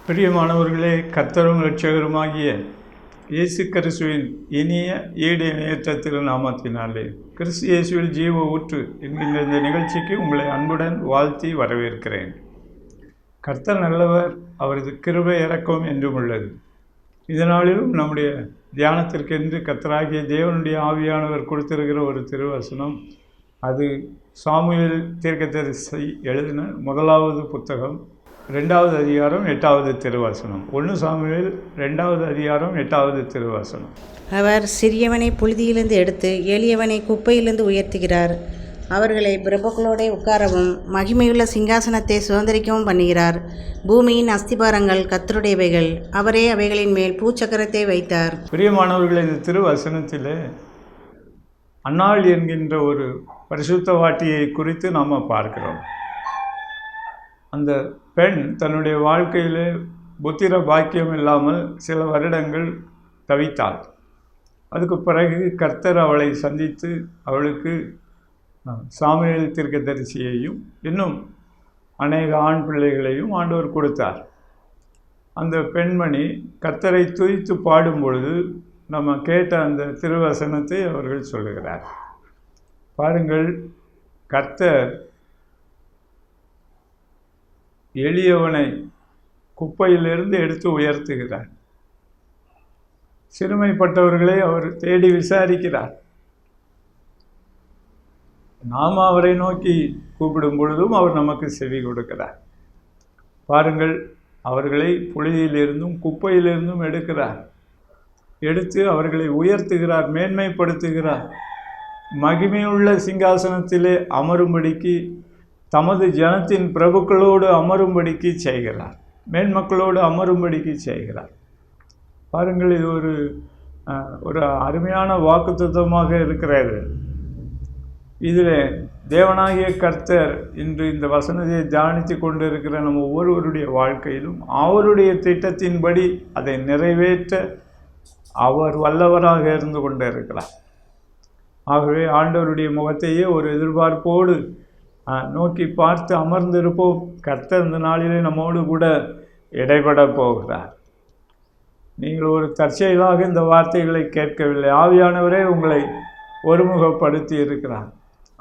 பிரியமானவர்களே, கர்த்தரும் இரட்சகருமாகிய இயேசு கிறிஸ்துவின் இனிய ஈடு இணையற்ற திருநாமத்தினாலே கிறிஸ்து இயேசுவில் ஜீவ ஊற்று என்கின்ற இந்த நிகழ்ச்சிக்கு உங்களை அன்புடன் வாழ்த்தி வரவேற்கிறேன். கர்த்தர் நல்லவர், அவரது கிருபை இரக்கம் என்றும் உள்ளது. இதனாலும் நம்முடைய தியானத்திற்கென்று கர்த்தராகிய தேவனுடைய ஆவியானவர் கொடுத்திருக்கிற ஒரு திருவசனம், அது சாமுவேல் தீர்க்கதரிசி எழுதின முதலாவது புத்தகம் 2வது அதிகாரம் 8வது திருவசனம். 1 சாமுவேல் 2வது அதிகாரம் 8வது திருவசனம். அவர் சிறியவனை புழுதியிலிருந்து எடுத்து எளியவனை குப்பையிலிருந்து உயர்த்துகிறார். அவர்களை பிரபுக்களோட உட்காரவும் மகிமையுள்ள சிங்காசனத்தை சுதந்திரிக்கவும் பண்ணுகிறார். பூமியின் அஸ்திபாரங்கள் கர்த்தருடையவைகள், அவரே அவைகளின் மேல் பூச்சக்கரத்தை வைத்தார். பிரியமானவர்கள், இந்த திருவசனத்தில் அன்னாள் என்கின்ற ஒரு பரிசுத்தவாட்டியை குறித்து நாம் பார்க்கிறோம். அந்த பெண் தன்னுடைய வாழ்க்கையில் புத்திர பாக்கியம் இல்லாமல் சில வருடங்கள் தவித்தாள். அதுக்கு பிறகு கர்த்தர் அவளை சந்தித்து அவளுக்கு சாமுவேல் தீர்க்கதரிசியையும் இன்னும் அநேக ஆண் பிள்ளைகளையும் ஆண்டவர் கொடுத்தார். அந்த பெண்மணி கர்த்தரை துதித்து பாடும் பொழுது நம்ம கேட்ட அந்த திருவசனத்தை அவர்கள் சொல்லுகிறார். பாருங்கள், கர்த்தர் எளியவனை குப்பையிலிருந்து எடுத்து உயர்த்துகிறார். சிறுமைப்பட்டவர்களை அவர் தேடி விசாரிக்கிறார். நாம் அவரை நோக்கி கூப்பிடும் பொழுதும் அவர் நமக்கு செவி கொடுக்கிறார். பாருங்கள், அவர்களை புழுதியிலிருந்தும் குப்பையிலிருந்தும் எடுத்து அவர்களை உயர்த்துகிறார், மேன்மைப்படுத்துகிறார். மகிமையுள்ள சிங்காசனத்திலே அமரும்படிக்கு, தமது ஜனத்தின் பிரபுக்களோடு அமரும்படிக்கு செய்கிறார், மேன்மக்களோடு அமரும்படிக்கு செய்கிறார். பாருங்கள், இது ஒரு அருமையான வாக்குத்தத்தமாக இருக்கிறது. இதில் தேவனாகிய கர்த்தர் இன்று இந்த வசனத்தை தியானித்து கொண்டு இருக்கிற நம்ம ஒவ்வொருவருடைய வாழ்க்கையிலும் அவருடைய திட்டத்தின்படி அதை நிறைவேற்ற அவர் வல்லவராக இருந்து கொண்டு இருக்கிறார். ஆகவே ஆண்டவருடைய முகத்தையே ஒரு எதிர்பார்ப்போடு நோக்கி பார்த்து அமர்ந்திருப்போம். கர்த்தர் இந்த நாளிலே நம்மோடு கூட இடைபட போகிறார். நீங்கள் ஒரு தற்செயலாக இந்த வார்த்தைகளை கேட்கவில்லை, ஆவியானவரே உங்களை ஒருமுகப்படுத்தி இருக்கிறார்.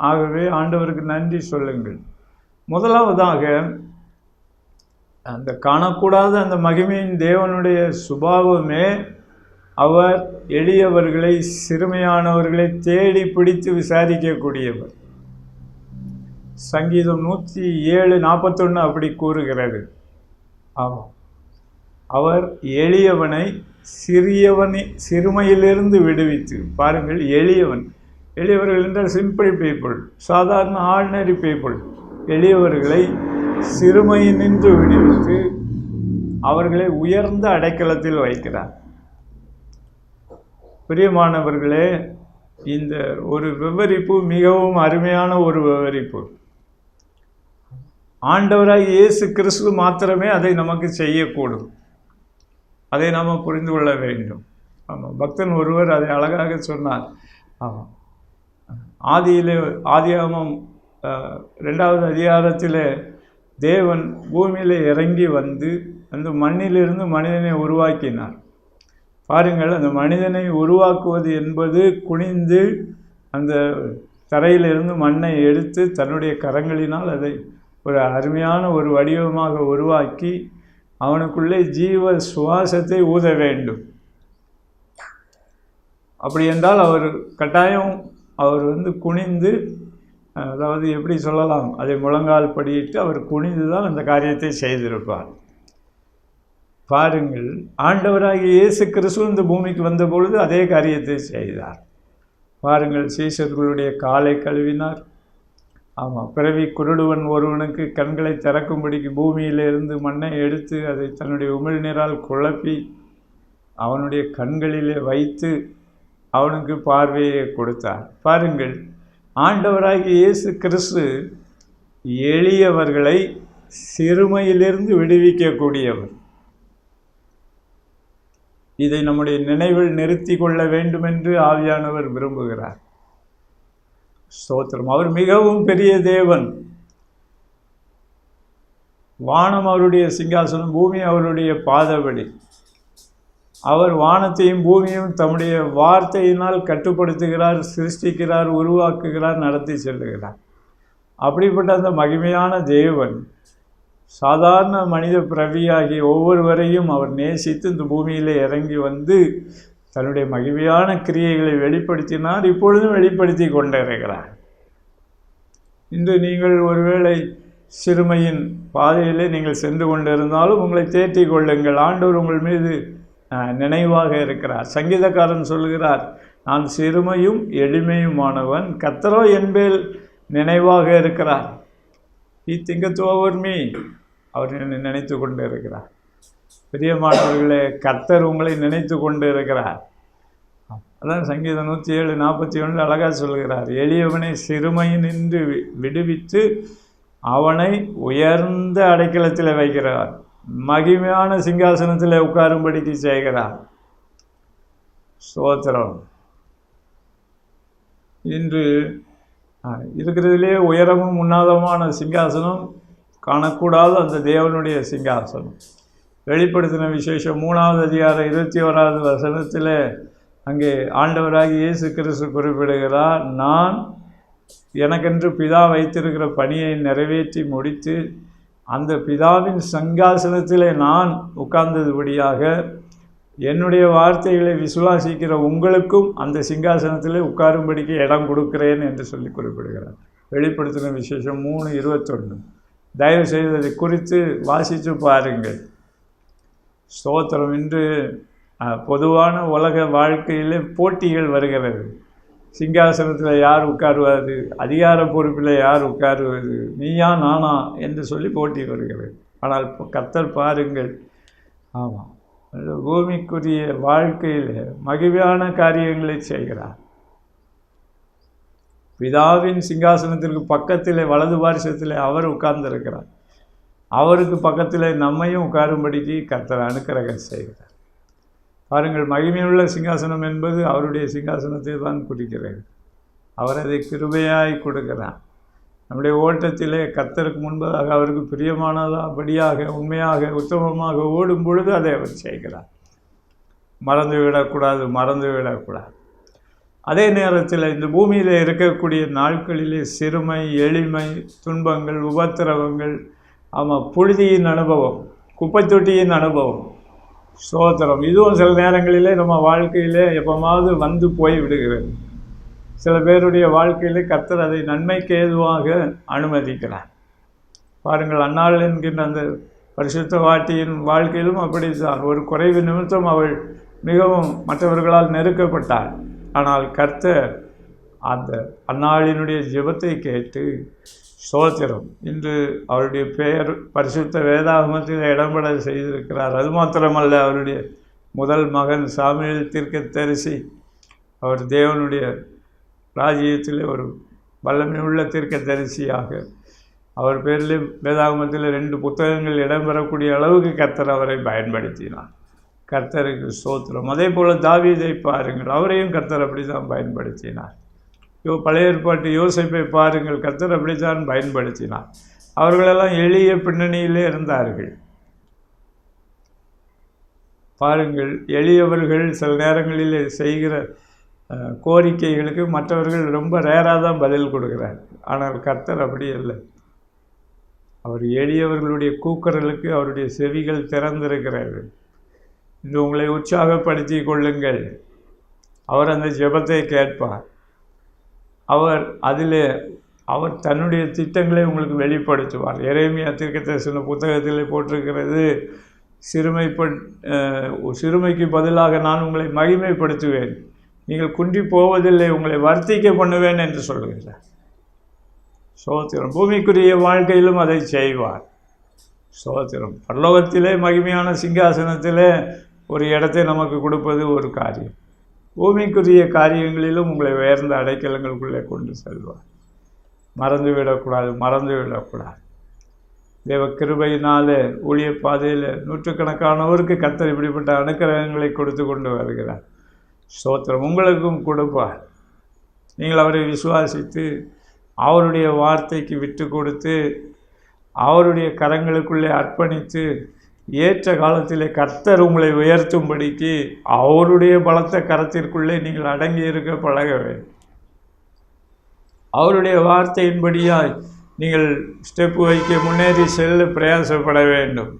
ஆகவே ஆண்டவருக்கு நன்றி சொல்லுங்கள். முதலாவதாக, அந்த காணக்கூடாத அந்த மகிமையின் தேவனுடைய சுபாவமே அவர் எளியவர்களை, சிறுமையானவர்களை தேடி பிடித்து விசாரிக்கக்கூடியவர். சங்கீதம் 107:41 அப்படி கூறுகிறது. ஆமாம், அவர் எளியவனை சிறுமையிலிருந்து விடுவித்து. பாருங்கள், எளியவர்கள் என்றால் சிம்பிள் பீப்புள், சாதாரண ஆர்டினரி பீப்புள். எளியவர்களை சிறுமையினின்று விடுவித்து அவர்களை உயர்ந்த அடைக்கலத்தில் வைக்கிறார். பிரியமானவர்களே, இந்த ஒரு விவரிப்பு மிகவும் அருமையான ஒரு விவரிப்பு. ஆண்டவராய் இயேசு கிறிஸ்து மாத்திரமே அதை நமக்கு செய்யக்கூடும். அதை நாம் புரிந்து கொள்ள வேண்டும். ஆமாம், பக்தன் ஒருவர் அதை அழகாக சொன்னார். ஆமாம், ஆதியாகமம் 2வது அதிகாரத்தில் தேவன் பூமியில் இறங்கி வந்து அந்த மண்ணிலிருந்து மனிதனை உருவாக்கினார். பாருங்கள், அந்த மனிதனை உருவாக்குவது என்பது குனிந்து அந்த தரையிலிருந்து மண்ணை எடுத்து தன்னுடைய கரங்களினால் அதை ஒரு அருமையான ஒரு வடிவமாக உருவாக்கி அவனுக்குள்ளே ஜீவ சுவாசத்தை ஊத வேண்டும். அப்படி என்றால் அவர் கட்டாயம் குனிந்து, அதாவது எப்படி சொல்லலாம், அதை முழங்கால் படியிட்டு அவர் குனிந்து தான் அந்த காரியத்தை செய்திருப்பார். பாருங்கள், ஆண்டவராகிய இயேசு கிறிஸ்து இந்த பூமிக்கு வந்த பொழுது அதே காரியத்தை செய்தார். பாருங்கள், சீஷர்களுடைய காலை கழுவினார். ஆமாம், பிறவி குருடுவன் ஒருவனுக்கு கண்களை திறக்கும்படிக்கு பூமியிலிருந்து மண்ணை எடுத்து அதை தன்னுடைய உமிழ்நீரால் குழப்பி அவனுடைய கண்களிலே வைத்து அவனுக்கு பார்வையை கொடுத்தார். பாருங்கள், ஆண்டவராகிய இயேசு கிறிஸ்து எளியவர்களை சிறுமையிலிருந்து விடுவிக்கக்கூடியவர். இதை நம்முடைய நினைவில் நிறுத்தி கொள்ள வேண்டும் என்று ஆவியானவர் விரும்புகிறார். ஸ்தோத்திரம். அவர் மிகவும் பெரிய தேவன். வானம் அவருடைய சிங்காசனம், பூமி அவருடைய பாதபடி. அவர் வானத்தையும் பூமியையும் தம்முடைய வார்த்தையினால் கட்டுப்படுத்துகிறார், சிருஷ்டிக்கிறார், உருவாக்குகிறார், நடத்தி செல்லுகிறார். அப்படிப்பட்ட அந்த மகிமையான தேவன் சாதாரண மனித பிரவியாகி ஒவ்வொருவரையும் அவர் நேசித்து இந்த பூமியில் இறங்கி வந்து தன்னுடைய மகிமையான கிரியைகளை வெளிப்படுத்தினார். இப்பொழுதும் வெளிப்படுத்தி கொண்டிருக்கிறார். இன்று நீங்கள் ஒருவேளை சிறுமையின் பாதையிலே நீங்கள் சென்று கொண்டிருந்தாலும் உங்களை தேற்றி கொள்ளுங்கள். ஆண்டவர் உங்கள் மீது நினைவாக இருக்கிறார். சங்கீதக்காரன் சொல்கிறார், நான் சிறுமையும் எளிமையுமானவன், கர்த்தரோ என்பேல் நினைவாக இருக்கிறார். He thinketh over me. அவர் என்னை நினைத்து கொண்டு இருக்கிறார். பிரியமானவர்களே, கர்த்தர் உங்களை நினைத்து கொண்டு இருக்கிறார். அதான் சங்கீதம் 107:41 அழகாக சொல்கிறார், எளியவனை சிறுமையினின்று விடுவித்து அவனை உயர்ந்த அடைக்கலத்தில் வைக்கிறார், மகிமையான சிங்காசனத்தில் உட்காரும்படிக்கு செய்கிறார். ஸ்தோத்திரம். இன்று இருக்கிறதுலே உயரமும் உன்னதமான சிங்காசனம் காணக்கூடாத அந்த தேவனுடைய சிங்காசனம். வெளிப்படுத்தின விசேஷம் 3வது அதிகாரம் 21வது வசனத்தில் அங்கே ஆண்டவராகி இயேசு கிறிஸ்து குறிப்பிடுகிறார், நான் எனக்கென்று பிதா வைத்திருக்கிற பணியை நிறைவேற்றி முடித்து அந்த பிதாவின் சிங்காசனத்திலே நான் உட்கார்ந்ததுபடியாக என்னுடைய வார்த்தைகளை விசுவாசிக்கிற உங்களுக்கும் அந்த சிங்காசனத்திலே உட்காரும்படிக்கு இடம் கொடுக்கிறேன் என்று சொல்லி குறிப்பிடுகிறார். வெளிப்படுத்தின விசேஷம் 3:21. தயவு செய்து அதை குறித்து வாசித்து பாருங்கள். ஸ்தோத்திரம். இன்று பொதுவான உலக வாழ்க்கையிலே போட்டிகள் வருகிறது. சிங்காசனத்தில் யார் உட்காருவது, அதிகார பொறுப்பில் யார் உட்காருவது, நீயா நானா என்று சொல்லி போட்டி வருகிறது. ஆனால் கர்த்தர் பாருங்கள், ஆமாம், பூமிக்குரிய வாழ்க்கையில் மகிழ்வான காரியங்களை செய்கிறார். பிதாவின் சிங்காசனத்திற்கு பக்கத்தில் வலது பாரிசத்தில் அவர் உட்கார்ந்திருக்கிறார். அவருக்கு பக்கத்தில் நம்மையும் உட்காரும்படிக்கு கர்த்தர் அனுக்கிரகம் செய்கிறார். பாருங்கள், மகிமையுள்ள சிங்காசனம் என்பது அவருடைய சிங்காசனத்தை தான் குறிக்கிறது. அவர் அதை கிருபையாய் கொடுக்கிறார். நம்முடைய ஓட்டத்திலே கர்த்தருக்கு முன்பதாக அவருக்கு பிரியமானபடியாக உண்மையாக உத்தமமாக ஓடும் பொழுது அதை அவர் செய்கிறார். மறந்துவிடக்கூடாது. அதே நேரத்தில் இந்த பூமியில் இருக்கக்கூடிய நாட்களிலே சிறுமை, எளிமை, துன்பங்கள், உபத்திரவங்கள், புழுதியின் அனுபவம், குப்பை தொட்டியின் அனுபவம், ஸ்தோத்திரம், இதுவும் சில நேரங்களிலே நம்ம வாழ்க்கையிலே எப்போமாவது வந்து போய் விடுகிறது. சில பேருடைய வாழ்க்கையிலே கர்த்தர் அதை நன்மைக்கு ஏதுவாக அனுமதிக்கிறார். பாருங்கள், அன்னாள் என்கின்ற அந்த பரிசுத்த வாட்டியின் வாழ்க்கையிலும் அப்படித்தான். ஒரு குறைவு நிமித்தம் அவள் மிகவும் மற்றவர்களால் நெருக்கப்பட்டாள். ஆனால் கர்த்தர் அந்த அன்னாளினுடைய ஜெபத்தை கேட்டு ஸ்தோத்திரம், இன்று அவருடைய பெயர் பரிசுத்த வேதாகமத்தில் இடம்பெற செய்திருக்கிறார். அது மாத்திரமல்ல, அவருடைய முதல் மகன் சாமுவேல் தீர்க்கதரிசி, அவர் தேவனுடைய ராஜ்யத்தில் ஒரு வல்லமையுள்ள தீர்க்கதரிசியாக அவர் பேரிலே வேதாகமத்தில் 2 புத்தகங்கள் இடம்பெறக்கூடிய அளவுக்கு கர்த்தர் அவரை பயன்படுத்தினார். கர்த்தருக்கு ஸ்தோத்திரம். அதே போல் தாவீதை பாருங்கள், அவரையும் கர்த்தர் அப்படி தான் பயன்படுத்தினார். பழைய ஏற்பாட்டு யோசேப்பை பாருங்கள், கர்த்தர் அப்படித்தான் பயன்படுத்தினார். அவர்களெல்லாம் எளிய பின்னணியிலே இருந்தார்கள். பாருங்கள், எளியவர்கள் சில நேரங்களில் செய்கிற கோரிக்கைகளுக்கு மற்றவர்கள் ரொம்ப ரேராக தான் பதில் கொடுக்குறார். ஆனால் கர்த்தர் அப்படி இல்லை. அவர் எளியவர்களுடைய கூக்குரலுக்கு அவருடைய செவிகள் திறந்திருக்கிறார்கள். இன்று உங்களை உற்சாகப்படுத்தி கொள்ளுங்கள். அவர் அந்த ஜெபத்தை கேட்பார். அவர் தன்னுடைய திட்டங்களை உங்களுக்கு வெளிப்படுத்துவார். எரேமியா தீர்க்கதரிசன புத்தகத்தில் போட்டிருக்கிறது, சிறுமைக்கு பதிலாக நான் உங்களை மகிமைப்படுத்துவேன், நீங்கள் குன்றி போவதில்லை, உங்களை வர்த்திக்க பண்ணுவேன் என்று சொல்கிறார். ஸ்தோத்திரம். பூமிக்குரிய வாழ்க்கையிலும் அதை செய்வார். ஸ்தோத்திரம். பரலோகத்திலே மகிமையான சிங்காசனத்திலே ஒரு இடத்தை நமக்கு கொடுப்பது ஒரு காரியம். பூமிக்குரிய காரியங்களிலும் உங்களை உயர்ந்த அடைக்கலங்களுக்குள்ளே கொண்டு செல்வார். மறந்துவிடக்கூடாது. தேவ கிருபையினாலே ஊழிய பாதையில் நூற்றுக்கணக்கானவருக்கு கர்த்தர் இப்படிப்பட்ட அனுக்கிரகங்களை கொடுத்து கொண்டு வருகிறார். ஸ்தோத்திரம். உங்களுக்கும் கொடுப்பார். நீங்கள் அவரை விசுவாசித்து அவருடைய வார்த்தைக்கு விட்டு கொடுத்து அவருடைய கரங்களுக்குள்ளே அர்ப்பணித்து ஏற்ற காலத்திலே கர்த்தர் உங்களை உயர்த்தும்படிக்கு அவருடைய பலத்த கரத்திற்குள்ளே நீங்கள் அடங்கி இருக்க பழக வேண்டும். அவருடைய வார்த்தையின்படியாய் நீங்கள் ஸ்டெப்பு வைக்க முன்னேறி செல்ல பிரயாசப்பட வேண்டும்.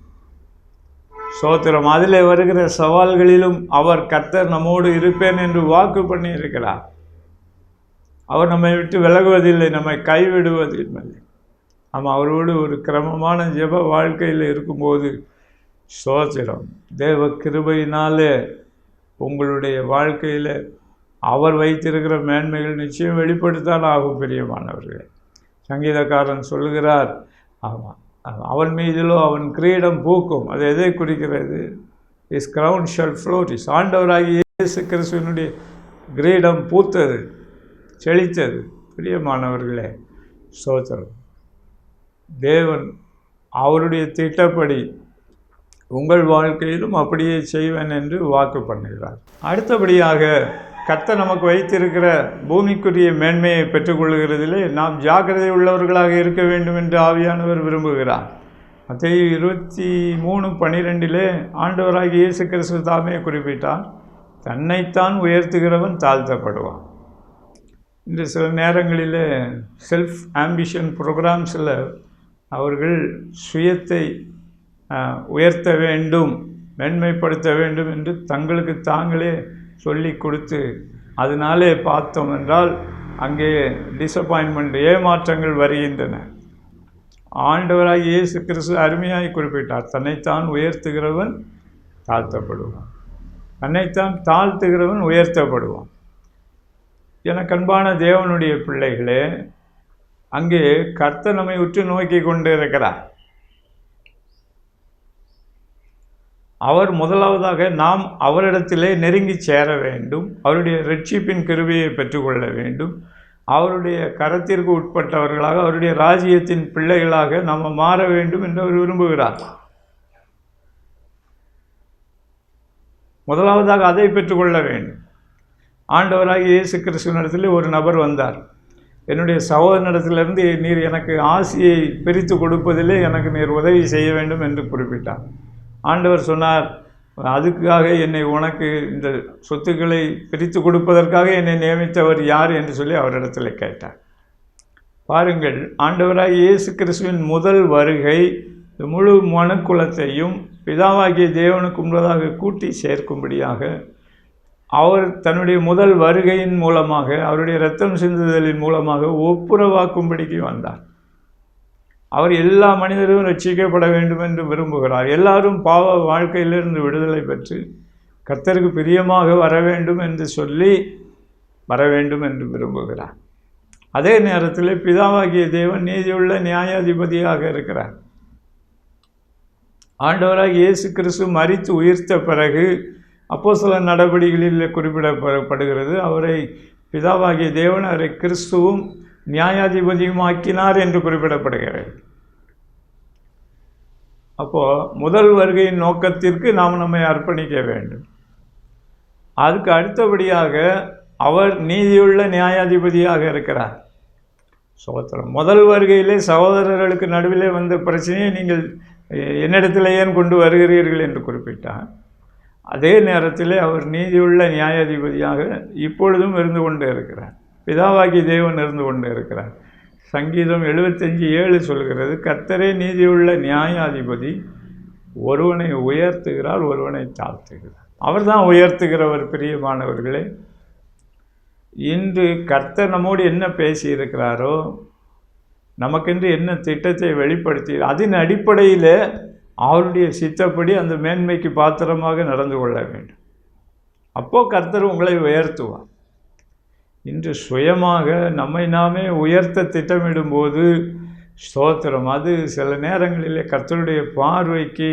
ஸ்தோத்திரம். அதில் வருகிற சவால்களிலும் அவர் கர்த்தர் நம்மோடு இருப்பேன் என்று வாக்கு பண்ணி இருக்கிறார். அவர் நம்மை விட்டு விலகுவதில்லை, நம்மை கைவிடுவதில்லை. நம்ம அவரோடு ஒரு கிரமமான ஜெப வாழ்க்கையில் இருக்கும்போது ஸ்தோத்திரம், தேவ கிருபையினாலே உங்களுடைய வாழ்க்கையில் அவர் வைத்திருக்கிற மேன்மைகள் நிச்சயம் வெளிப்படுத்தான் ஆகும். பிரியமானவர்களே, சங்கீதக்காரன் சொல்லுகிறார், ஆமாம், அவன் மீதிலோ அவன் கிரீடம் பூக்கும். அது எதை குறிக்கிறது? Is crown shall flourish. ஆண்டவராகிய இயேசு கிறிஸ்துவினுடைய கிரீடம் பூத்தது, செழித்தது. பிரியமானவர்களே, ஸ்தோத்திரம். தேவன் அவருடைய திட்டப்படி உங்கள் வாழ்க்கையிலும் அப்படியே செய்வேன் என்று வாக்கு பண்ணுகிறார். அடுத்தபடியாக கர்த்தர் நமக்கு வைத்திருக்கிற பூமிக்குரிய மேன்மையை பெற்றுக்கொள்கிறதிலே நாம் ஜாக்கிரதை உள்ளவர்களாக இருக்க வேண்டும் என்று ஆவியானவர் விரும்புகிறார். மத்தேயு 23:12 ஆண்டவராகிய இயேசு கிறிஸ்து தாமே குறிப்பிட்டார், தன்னைத்தான் உயர்த்துகிறவன் தாழ்த்தப்படுவான். இன்று சில நேரங்களில் செல்ஃப் ஆம்பிஷன் ப்ரோக்ராம்ஸில் அவர்கள் சுயத்தை உயர்த்த வேண்டும், மேன்மைப்படுத்த வேண்டும் என்று தங்களுக்கு தாங்களே சொல்லி கொடுத்து அதனாலே பார்த்தோம் என்றால் அங்கே டிசப்பாயின்மெண்ட், ஏமாற்றங்கள் வருகின்றன. ஆண்டவராக இயேசு கிறிஸ்து அருமையாய் குறிப்பிட்டார், தன்னைத்தான் உயர்த்துகிறவன் தாழ்த்தப்படுவான், தன்னைத்தான் தாழ்த்துகிறவன் உயர்த்தப்படுவான். எனக்கு அன்பான தேவனுடைய பிள்ளைகளே, அங்கே கர்த்தர் நம்மை உற்று நோக்கி கொண்டு இருக்கிறார். அவர் முதலாவதாக நாம் அவரிடத்திலே நெருங்கி சேர வேண்டும், அவருடைய இரட்சிப்பின் கிருபையை பெற்றுக்கொள்ள வேண்டும், அவருடைய கரத்திற்கு உட்பட்டவர்களாக அவருடைய ராஜ்யத்தின் பிள்ளைகளாக நாம் மாற வேண்டும் என்று அவர் விரும்புகிறார். முதலாவதாக அதை பெற்றுக்கொள்ள வேண்டும். ஆண்டவராக இயேசு கிறிஸ்துவினிடத்தில் ஒரு நபர் வந்தார், என்னுடைய சகோதரனிடத்திலிருந்து நீர் எனக்கு ஆசியை பிரித்து கொடுப்பதிலே எனக்கு நீர் உதவி செய்ய வேண்டும் என்று குறிப்பிட்டார். ஆண்டவர் சொன்னார், அதுக்காக என்னை உனக்கு இந்த சொத்துக்களை பிரித்து கொடுப்பதற்காக என்னை நியமித்தவர் யார் என்று சொல்லி அவரிடத்தில் கேட்டார். பாருங்கள், ஆண்டவராக இயேசு கிறிஸ்துவின் முதல் வருகை முழு மனுக்குலத்தையும் பிதாவாகிய தேவனுக்கு முன்பதாக கூட்டி சேர்க்கும்படியாக அவர் தன்னுடைய முதல் வருகையின் மூலமாக அவருடைய இரத்தம் சிந்துதலின் மூலமாக ஒப்புரவாக்கும்படிக்கு வந்தார். அவர் எல்லா மனிதரும் ரட்சிக்கப்பட வேண்டும் என்று விரும்புகிறார். எல்லாரும் பாவ வாழ்க்கையிலிருந்து விடுதலை பெற்று கர்த்தருக்கு பிரியமாக வர வேண்டும் என்று சொல்லி வர வேண்டும் என்று விரும்புகிறார். அதே நேரத்தில் பிதாவாகிய தேவன் நீதியுள்ள நியாயாதிபதியாக இருக்கிறார். ஆண்டவராக இயேசு கிறிஸ்து மரித்து உயிர்த்த பிறகு அப்போஸ்தலர் நடபடிகளில் குறிப்பிடப்படுகிறது, அவரை பிதாவாகிய தேவன் அவரை கிறிஸ்துவும் நியாயாதிபதியும் ஆக்கினார் என்று குறிப்பிடப்படுகிறது. அப்போது முதல் வருகையின் நோக்கத்திற்கு நாம் நம்மை அர்ப்பணிக்க வேண்டும். அதுக்கு அடுத்தபடியாக அவர் நீதியுள்ள நியாயாதிபதியாக இருக்கிறார். சகோதரம், முதல் வருகையிலே சகோதரர்களுக்கு நடுவிலே வந்த பிரச்சனையை நீங்கள் என்னிடத்தில் ஏன் கொண்டு வருகிறீர்கள் என்று குறிப்பிட்டார். அதே நேரத்தில் அவர் நீதியுள்ள நியாயாதிபதியாக இப்பொழுதும் இருந்து கொண்டு இருக்கிறார். பிதாவாகிய தேவன் இருந்து கொண்டு இருக்கிறார். சங்கீதம் 75:7 சொல்கிறது, கர்த்தரே நீதியுள்ள நியாயாதிபதி, ஒருவனை உயர்த்துகிறார், ஒருவனை தாழ்த்துகிறார். அவர் தான் உயர்த்துகிறவர். பிரியமானவர்களே, இன்று கர்த்தர் நம்மோடு என்ன பேசியிருக்கிறாரோ, நமக்கென்று என்ன திட்டத்தை வெளிப்படுத்தி, அதன் அடிப்படையில் அவருடைய சித்தப்படி அந்த மேன்மைக்கு பாத்திரமாக நடந்து கொள்ள வேண்டும். அப்போது கர்த்தர் உங்களை உயர்த்துவார். இன்று சுயமாக நம்மை நாமே உயர்த்த திட்டமிடும்போது ஸ்தோத்திரம், அது சில நேரங்களிலே கர்த்தருடைய பார்வைக்கு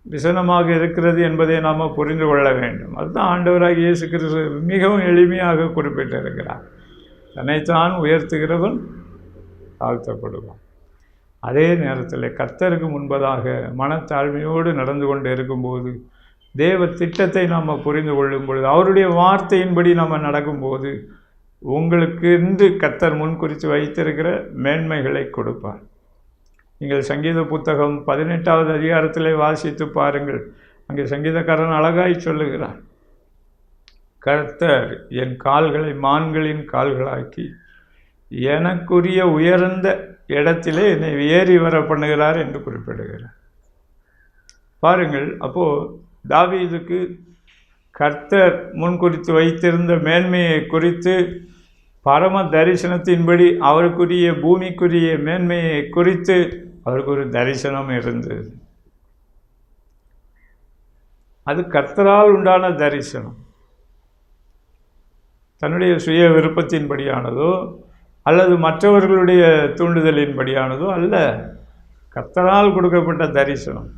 விசனமாக இருக்கிறது என்பதை நாம் புரிந்து கொள்ள வேண்டும். அதுதான் ஆண்டவராக இயேசு கிறிஸ்து மிகவும் எளிமையாக குறிப்பிட்டிருக்கிறார், தன்னைத்தான் உயர்த்துகிறவன் தாழ்த்தப்படுவான். அதே நேரத்தில் கர்த்தருக்கு முன்பதாக மனத்தாழ்மையோடு நடந்து கொண்டு இருக்கும்போது, தேவ திட்டத்தை நாம் புரிந்து கொள்ளும் பொழுது, அவருடைய வார்த்தையின்படி நாம் நடக்கும்போது உங்களுக்கு இன்று கர்த்தர் முன்குறித்து வைத்திருக்கிற மேன்மைகளை கொடுப்பார். நீங்கள் சங்கீத புத்தகம் 18வது அதிகாரத்திலே வாசித்து பாருங்கள். அங்கே சங்கீதக்காரன் அழகாய் சொல்லுகிறான், கர்த்தர் என் கால்களை மான்களின் கால்களாக்கி எனக்குரிய உயர்ந்த இடத்திலே என்னை ஏறி வர பண்ணுகிறார் என்று குறிப்பிடுகிறார். பாருங்கள், அப்போது தாவீதுக்கு கர்த்தர் முன்குறித்து வைத்திருந்த மேன்மையை குறித்து, பரம தரிசனத்தின்படி அவருக்குரிய பூமிக்குரிய மேன்மையை குறித்து அவருக்கு ஒரு தரிசனம் இருந்தது. அது கர்த்தரால் உண்டான தரிசனம். தன்னுடைய சுய விருப்பத்தின்படியானதோ அல்லது மற்றவர்களுடைய தூண்டுதலின்படியானதோ அல்ல, கர்த்தரால் கொடுக்கப்பட்ட தரிசனம்.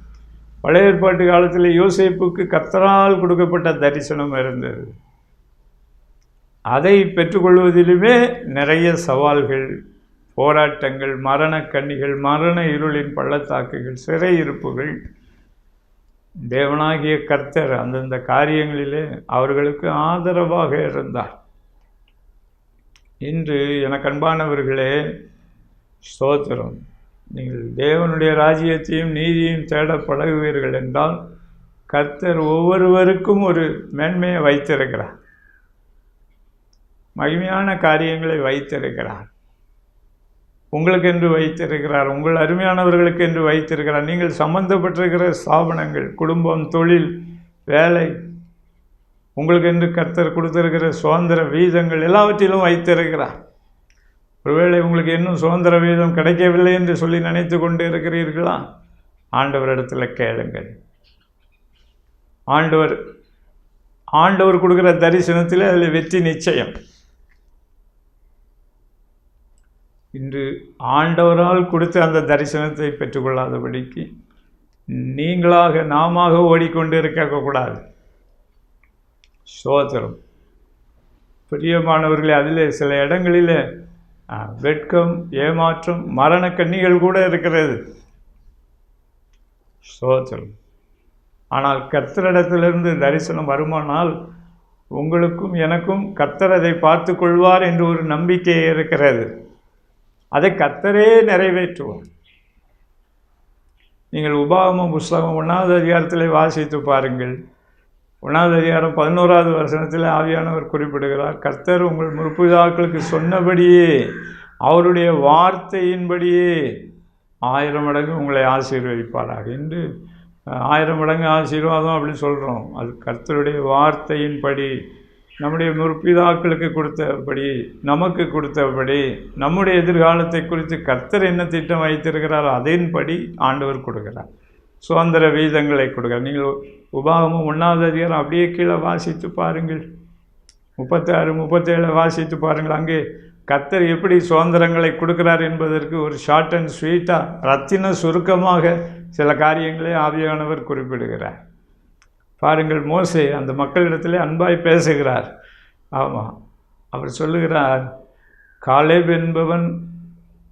பழைய ஏற்பாட்டு காலத்தில் யோசேப்புக்கு கர்த்தரால் கொடுக்கப்பட்ட தரிசனம் இருந்தது. அதை பெற்றுக்கொள்வதிலுமே நிறைய சவால்கள், போராட்டங்கள், மரண கண்ணிகள், மரண இருளின் பள்ளத்தாக்குகள், சிறை இருப்புகள். தேவனாகிய கர்த்தர் அந்தந்த காரியங்களிலே அவர்களுக்கு ஆதரவாக இருந்தார். இன்று எனக்கு அன்பானவர்களே, ஸ்தோத்திரம், நீங்கள் தேவனுடைய ராஜ்யத்தையும் நீதியையும் தேட பழகுவீர்கள் என்றால் கர்த்தர் ஒவ்வொருவருக்கும் ஒரு மேன்மையை வைத்திருக்கிறார், மகிமையான காரியங்களை வைத்திருக்கிறார். உங்களுக்கென்று வைத்திருக்கிறார், உங்கள் அருமையானவர்களுக்கு என்று வைத்திருக்கிறார். நீங்கள் சம்பந்தப்பட்டிருக்கிற ஸ்தாபனங்கள், குடும்பம், தொழில், வேலை, உங்களுக்கென்று கர்த்தர் கொடுத்திருக்கிற சுதந்திர வீதங்கள் எல்லாவற்றிலும் வைத்திருக்கிறார். ஒருவேளை உங்களுக்கு இன்னும் சுதந்திர வீதம் கிடைக்கவில்லை என்று சொல்லி நினைத்து கொண்டு இருக்கிறீர்களா? ஆண்டவரிடத்தில் கேளுங்கள். ஆண்டவர் கொடுக்குற தரிசனத்தில் அதில் வெற்றி நிச்சயம். இன்று ஆண்டவரால் கொடுத்த அந்த தரிசனத்தை பெற்றுக்கொள்ளாதபடிக்கு நீங்களாக நாமாக ஓடிக்கொண்டு இருக்கக்கூடாது. சோதரம் பிரியமானவர்களே, அதில் சில இடங்களில் வெட்கம், ஏமாற்றம், மரண கண்ணிகள் கூட இருக்கிறது. சோதரம். ஆனால் கர்த்தரிடத்திலிருந்து தரிசனம் வருமானால் உங்களுக்கும் எனக்கும் கர்த்தர் அதை பார்த்து கொள்வார் என்று ஒரு நம்பிக்கை இருக்கிறது. அதை கர்த்தரே நிறைவேற்றுவார். நீங்கள் உபாகமம் புஸ்தகம் 1வது அதிகாரத்தில் வாசித்து பாருங்கள். 1வது அதிகாரம் 11வது வசனத்தில் ஆவியானவர் குறிப்பிடுகிறார், கர்த்தர் உங்கள் முற்பிதாக்களுக்கு சொன்னபடியே அவருடைய வார்த்தையின்படியே 1000 மடங்கு உங்களை ஆசீர்வதிப்பாராக என்று 1000 மடங்கு ஆசீர்வாதம் அப்படின்னு சொல்கிறோம். அது கர்த்தருடைய வார்த்தையின்படி, நம்முடைய முற்பிதாக்களுக்கு கொடுத்தபடி, நமக்கு கொடுத்தபடி, நம்முடைய எதிர்காலத்தை குறித்து கர்த்தர் என்ன திட்டம் வைத்திருக்கிறாரோ அதன்படி ஆண்டவர் கொடுக்கிறார். சுதந்திர வீதங்களை கொடுக்கிறார். நீங்கள் உபாகமம் 1வது அதிகாரம் அப்படியே கீழே வாசித்து பாருங்கள். 36, 37 வாசித்து பாருங்கள். அங்கே கர்த்தர் எப்படி சுதந்திரங்களை கொடுக்கிறார் என்பதற்கு ஒரு ஷார்ட் அண்ட் ஸ்வீட்டாக, ரத்தின சுருக்கமாக சில காரியங்களே ஆவியானவர் குறிப்பிடுகிறார். பாருங்கள், மோசே அந்த மக்களிடத்திலே அன்பாய் பேசுகிறார். ஆமாம், அவர் சொல்லுகிறார், காலேப் என்பவன்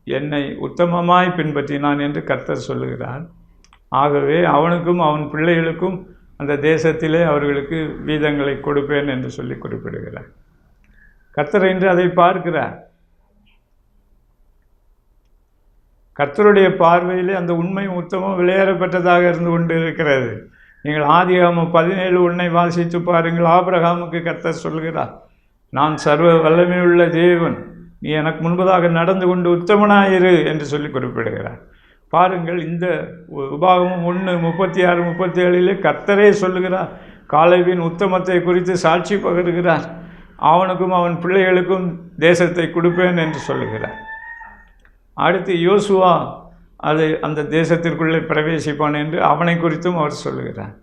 என்னை உத்தமமாய் பின்பற்றினான் என்று கர்த்தர் சொல்லுகிறார். ஆகவே அவனுக்கும் அவன் பிள்ளைகளுக்கும் அந்த தேசத்திலே அவர்களுக்கு வீதங்களை கொடுப்பேன் என்று சொல்லி குறிப்பிடுகிறார். கர்த்தர் என்று அதை பார்க்கிறார். கர்த்தருடைய பார்வையிலே அந்த உண்மை உத்தமம் விளையாடப்பட்டதாக இருந்து கொண்டு இருக்கிறது. நீங்கள் ஆதியாகமம் 17:1 வாசித்து பாருங்கள். ஆபிரகாமுக்கு கர்த்தர் சொல்கிறார், நான் சர்வ வல்லமையுள்ள தேவன், நீ எனக்கு முன்பதாக நடந்து கொண்டு உத்தமனாயிரு என்று சொல்லி குறிப்பிடுகிறார். பாருங்கள், இந்த உபாகமம் 1:36, 37 கர்த்தரே சொல்லுகிறார், காலேபின் உத்தமத்தை குறித்து சாட்சி பகருகிறார். அவனுக்கும் அவன் பிள்ளைகளுக்கும் தேசத்தை கொடுப்பேன் என்று சொல்லுகிறார். அடுத்து யோசுவா அந்த தேசத்திற்குள்ளே பிரவேசிப்பான் என்று அவனை குறித்தும் அவர் சொல்லுகிறார்.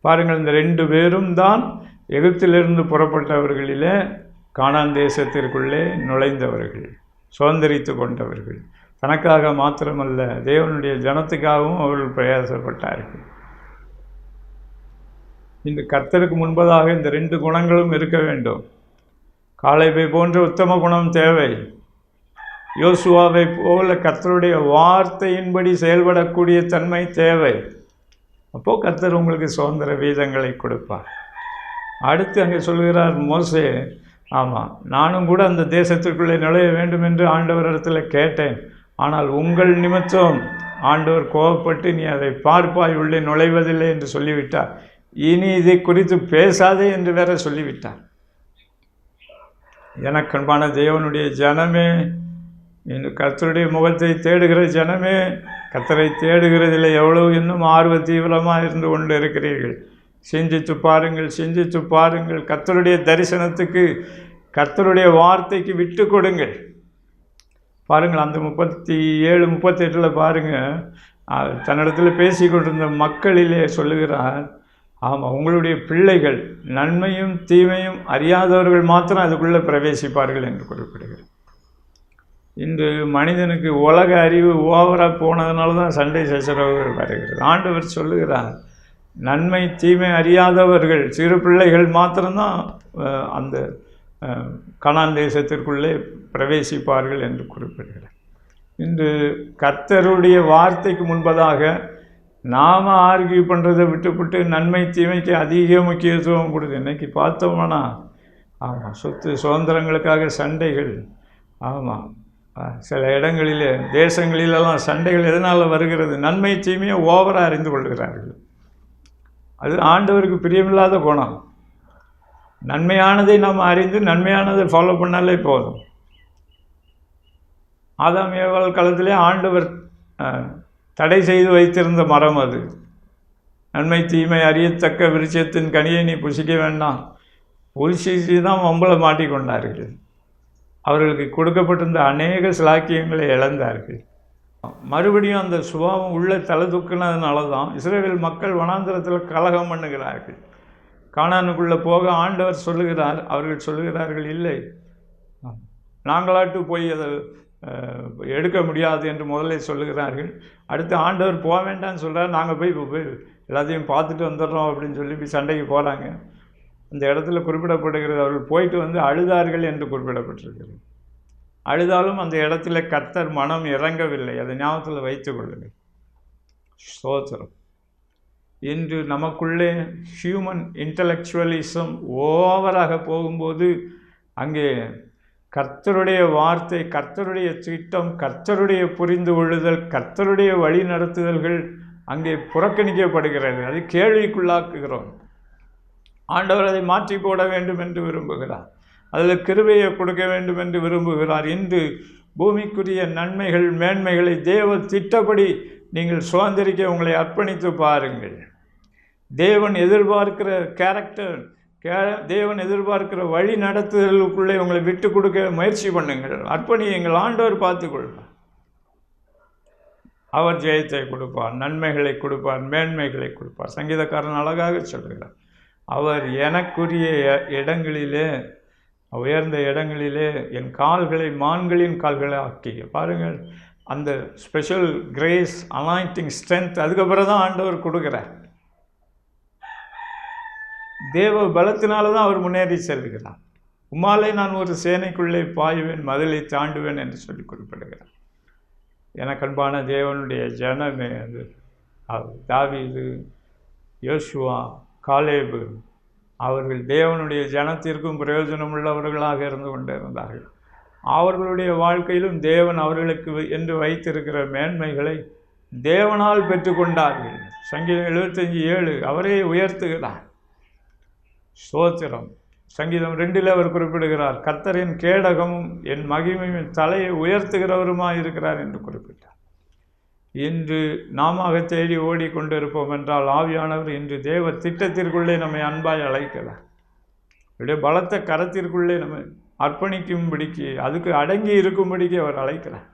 பாருங்கள், இந்த 2 பேரும் தான் எகிப்திலிருந்து புறப்பட்டவர்களிலே கானான் தேசத்திற்குள்ளே நுழைந்தவர்கள், சுதந்திரித்து கொண்டவர்கள். தனக்காக மாத்திரமல்ல, தேவனுடைய ஜனத்துக்காகவும் அவர்கள் பிரயாசப்பட்டார்கள். இந்த கர்த்தருக்கு முன்பதாக இந்த 2 குணங்களும் இருக்க வேண்டும். காலேபை போன்ற உத்தம குணம் தேவை. யோசுவாவை போல கர்த்தருடைய வார்த்தையின்படி செயல்படக்கூடிய தன்மை தேவை. அப்போது கர்த்தர் உங்களுக்கு சுதந்திர வீதங்களை கொடுப்பார். அடுத்து அங்கே சொல்கிறார் மோசே, ஆமாம், நானும் கூட அந்த தேசத்திற்குள்ளே நுழைய வேண்டும் என்று ஆண்டவரிடத்தில் கேட்டேன், ஆனால் உங்கள் நிமித்தம் ஆண்டவர் கோபப்பட்டு நீ அதை பார்ப்பாய், உள்ளே நுழைவதில்லை என்று சொல்லிவிட்டார். இனி இதை குறித்து பேசாதே என்று வேற சொல்லிவிட்டார். எனக்கன்பான தேவனுடைய ஜனமே, இன்று கர்த்தருடைய முகத்தை தேடுகிற ஜனமே, கர்த்தரை தேடுகிறதில் எவ்வளவு இன்னும் ஆர்வ தீவிரமாக இருந்து கொண்டு இருக்கிறீர்கள். சிந்தித்து பாருங்கள், சிந்தித்து பாருங்கள். கர்த்தருடைய தரிசனத்துக்கு, கர்த்தருடைய வார்த்தைக்கு விட்டு கொடுங்கள். பாருங்கள், அந்த 37, 38 பாருங்கள், தன்னிடத்தில் பேசி கொண்டிருந்த மக்களிலே சொல்லுகிறார், ஆமாம், உங்களுடைய பிள்ளைகள் நன்மையும் தீமையும் அறியாதவர்கள் மாத்திரம் அதுக்குள்ளே பிரவேசிப்பார்கள் என்று குறிப்பிடுகிறார். இன்று மனிதனுக்கு உலக அறிவு ஓவராக போனதுனால தான் சண்டை சச்சரவுகள் வருகிறது. ஆண்டவர் சொல்லுகிறார், நன்மை தீமை அறியாதவர்கள் சிறு பிள்ளைகள் மாத்திரம்தான் அந்த கானான் தேசத்திற்குள்ளே பிரவேசிப்பார்கள் என்று குறிப்பிடுகிறார். இன்று கர்த்தருடைய வார்த்தைக்கு முன்பதாக நாம் ஆர்கியூ பண்ணுறதை விட்டுவிட்டு நன்மை தீமைக்கு அதிக முக்கியத்துவம் கொடுத்து இன்றைக்கி பார்த்தோம்னா, ஆமாம், சொத்து சுதந்திரங்களுக்காக சண்டைகள். ஆமாம், சில இடங்களில் தேசங்களிலெல்லாம் சண்டைகள் எதனால் வருகிறது? நன்மை தீமையை ஓவராக அறிந்து கொள்கிறார்கள். அது ஆண்டவருக்கு பிரியமில்லாத குணம். நன்மையானதை நாம் அறிந்து நன்மையானதை ஃபாலோ பண்ணாலே போதும். ஆதாம் ஏவாள் காலத்திலே ஆண்டவர் தடை செய்து வைத்திருந்த மரம் அது. நன்மை தீமை அறியத்தக்க விருட்சத்தின் கனியை நீ புசிக்க வேண்டாம். புசிச்சு தான் வம்பளை மாட்டிக்கொண்டார்கள். அவர்களுக்கு கொடுக்கப்பட்டிருந்த அநேக சிலாக்கியங்களை இழந்தார்கள். மறுபடியும் அந்த சுபாவம் உள்ள தலை தூக்கினதுனால தான் இஸ்ரவேல் மக்கள் வனாந்திரத்தில் கலகம் பண்ணுகிறார்கள். கானானுக்குள்ளே போக ஆண்டவர் சொல்லுகிறார், அவர்கள் சொல்லுகிறார்கள், இல்லை, நாங்களாட்டு போய் அதை எடுக்க முடியாது என்று முதல்ல சொல்லுகிறார்கள். அடுத்து ஆண்டவர் போக வேண்டாம்னு சொல்கிறார், நாங்கள் போய் எல்லாத்தையும் பார்த்துட்டு வந்துடுறோம் அப்படின்னு சொல்லி சண்டைக்கு போகிறாங்க. அந்த இடத்துல குறிப்பிடப்படுகிறது, அவர்கள் போயிட்டு வந்து அழுதார்கள் என்று குறிப்பிடப்பட்டிருக்கிறது. அழுதாலும் அந்த இடத்துல கர்த்தர் மனம் இறங்கவில்லை. அதை ஞாபகத்தில் வைத்துக் கொள்ளுங்கள். ஸ்தோத்திரம். இன்று நமக்குள்ளே ஹியூமன் இன்டலெக்சுவலிசம் ஓவராக போகும்போது அங்கே கர்த்தருடைய வார்த்தை, கர்த்தருடைய திட்டம், கர்த்தருடைய புரிந்து கொள்ளுதல், கர்த்தருடைய வழி நடத்துதல்கள் அங்கே புறக்கணிக்கப்படுகிறது. அது கேள்விக்குள்ளாக்குகிறோம். ஆண்டவர் அதை மாற்றி போட வேண்டும் என்று விரும்புகிறார். அதில் கிருபையை கொடுக்க வேண்டும் என்று விரும்புகிறார். இன்று பூமிக்குரிய நன்மைகள் மேன்மைகளை தேவ திட்டப்படி நீங்கள் சுதந்திரிக்க உங்களை அர்ப்பணித்து பாருங்கள். தேவன் எதிர்பார்க்கிற கேரக்டர், தேவன் எதிர்பார்க்கிற வழி நடத்துதலுக்குள்ளே உங்களை விட்டு கொடுக்க முயற்சி பண்ணுங்கள். அர்ப்பணியுங்கள். ஆண்டவர் பார்த்துக்கொள்வார். அவர் ஜெயத்தை கொடுப்பார், நன்மைகளை கொடுப்பார், மேன்மைகளை கொடுப்பார். சங்கீதக்காரன் அழகாக சொல்கிறார், அவர் எனக்குரிய இடங்களிலே, உயர்ந்த இடங்களிலே என் கால்களை மான்களின் கால்களை ஆக்கி. பாருங்கள், அந்த ஸ்பெஷல் கிரேஸ், அனாயிண்டிங், ஸ்ட்ரென்த் அதுக்கப்புறம் தான் ஆண்டவர் கொடுக்குறார். தேவ பலத்தினால தான் அவர் முன்னேறி செல்கிறார். உம்மாலே நான் ஒரு சேனைக்குள்ளே பாய்வேன், மதிலை தாண்டுவேன் என்று சொல்லி குறிப்பிடுகிறார். எனக்கு அன்பான தேவனுடைய ஜனமே, அது தாவீது, யோசுவா, காலேபு, அவர்கள் தேவனுடைய ஜனத்திற்கும் பிரயோஜனம் உள்ளவர்களாக இருந்து கொண்டிருந்தார்கள். அவர்களுடைய வாழ்க்கையிலும் தேவன் அவர்களுக்கு என்று வைத்திருக்கிற மேன்மைகளை தேவனால் பெற்றுக்கொண்டார்கள். சங்கீதம் 75:7 அவரே உயர்த்துகிறார். ஸ்தோத்திரம். சங்கீதம் 2 அவர் குறிப்பிடுகிறார், கர்த்தரின் கேடகமும் என் மகிமையும் தலையை உயர்த்துகிறவருமாய் இருக்கிறார் என்று குறிப்பிட்டார். இன்று நாம தேடி ஓடிக்கொண்டு இருப்போம் என்றால் ஆவியானவர் இன்று தேவ திட்டத்திற்குள்ளே நம்மை அன்பாய் அழைக்கிறார். அவருடைய பலத்த கரத்திற்குள்ளே நம்ம அர்ப்பணிக்கும்படிக்கு, அதுக்கு அடங்கி இருக்கும்படிக்கு அவர் அழைக்கிறார்.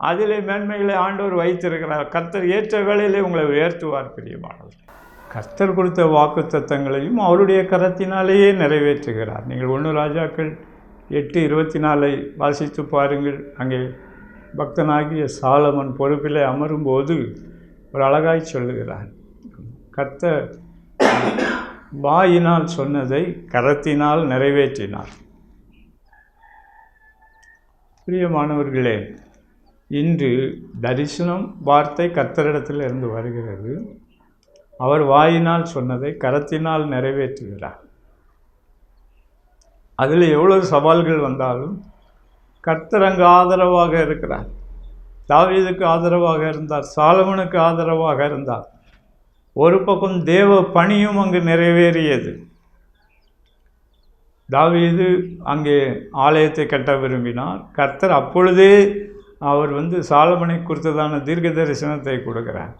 அதிலே மேன்மைகளை ஆண்டவர் வைத்திருக்கிறார். கர்த்தர் ஏற்ற வேளையிலே உங்களை உயர்த்துவார். பிரியமானவர், கர்த்தர் கொடுத்த வாக்கு தத்தங்களையும் அவருடைய கரத்தினாலேயே நிறைவேற்றுகிறார். நீங்கள் 1 ராஜாக்கள் 8:24 வாசித்து பாருங்கள். அங்கே பக்தனாகிய சாலமன் பொறுப்பிலே அமரும்போது ஒரு அழகாய் சொல்லுகிறார், கர்த்தர் வாயினால் சொன்னதை கரத்தினால் நிறைவேற்றினார். பிரியமானவர்களே, இன்று தரிசனம் வார்த்தை கர்த்தரிடத்தில் இருந்து வருகிறது. அவர் வாயினால் சொன்னதை கரத்தினால் நிறைவேற்றுகிறார். அதில் எவ்வளவு சவால்கள் வந்தாலும் கர்த்தர் அங்கு ஆதரவாக இருக்கிறார். தாவீதுக்கு ஆதரவாக இருந்தார், சாலமோனுக்கு ஆதரவாக இருந்தார். ஒரு பக்கம் தேவ பணியும் அங்கு நிறைவேறியது. தாவீது அங்கே ஆலயத்தை கட்ட விரும்பினார். கர்த்தர் அப்பொழுதே அவர் சாலமனை குறித்ததான தீர்க்க தரிசனத்தை கொடுக்கிறார்.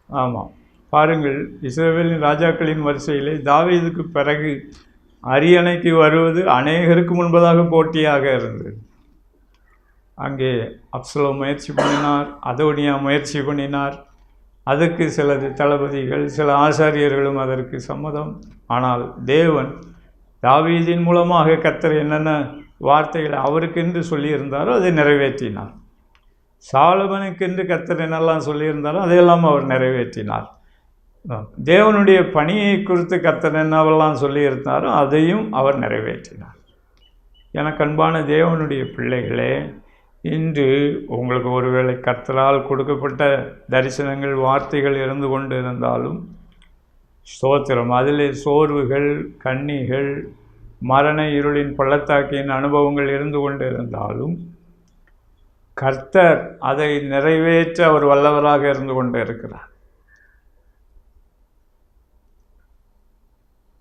ஆமாம், பாருங்கள், இஸ்ரவேலின் ராஜாக்களின் வரிசையிலே தாவீதுக்கு பிறகு அரியணைக்கு வருவது அநேகருக்கு முன்பதாக போட்டியாக இருந்தது. அங்கே அப்சலோம் முயற்சி பண்ணினார், அதோனியா முயற்சி பண்ணினார். அதுக்கு சில தளபதிகள், சில ஆசாரியர்களும் அதற்கு சம்மதம். ஆனால் தேவன் தாவீதின் மூலமாக கர்த்தர் என்னென்ன வார்த்தைகளை அவருக்கென்று சொல்லியிருந்தாரோ அதை நிறைவேற்றினார். சாலமனுக்கென்று கர்த்தர் என்னெல்லாம் சொல்லியிருந்தாரோ அதையெல்லாம் அவர் நிறைவேற்றினார். தேவனுடைய பணியை குறித்து கர்த்தர் என்னவெல்லாம் சொல்லியிருந்தாரோ அதையும் அவர் நிறைவேற்றினார். எனக்கு அன்பான தேவனுடைய பிள்ளைகளே, இன்று உங்களுக்கு ஒருவேளை கர்த்தரால் கொடுக்கப்பட்ட தரிசனங்கள், வார்த்தைகள் இருந்து கொண்டு இருந்தாலும் ஸ்தோத்திரம், அதிலே சோர்வுகள், கண்ணிகள், மரண இருளின் பள்ளத்தாக்கின் அனுபவங்கள் இருந்து கொண்டு இருந்தாலும் கர்த்தர் அதை நிறைவேற்ற அவர் வல்லவராக இருந்து கொண்டு இருக்கிறார்.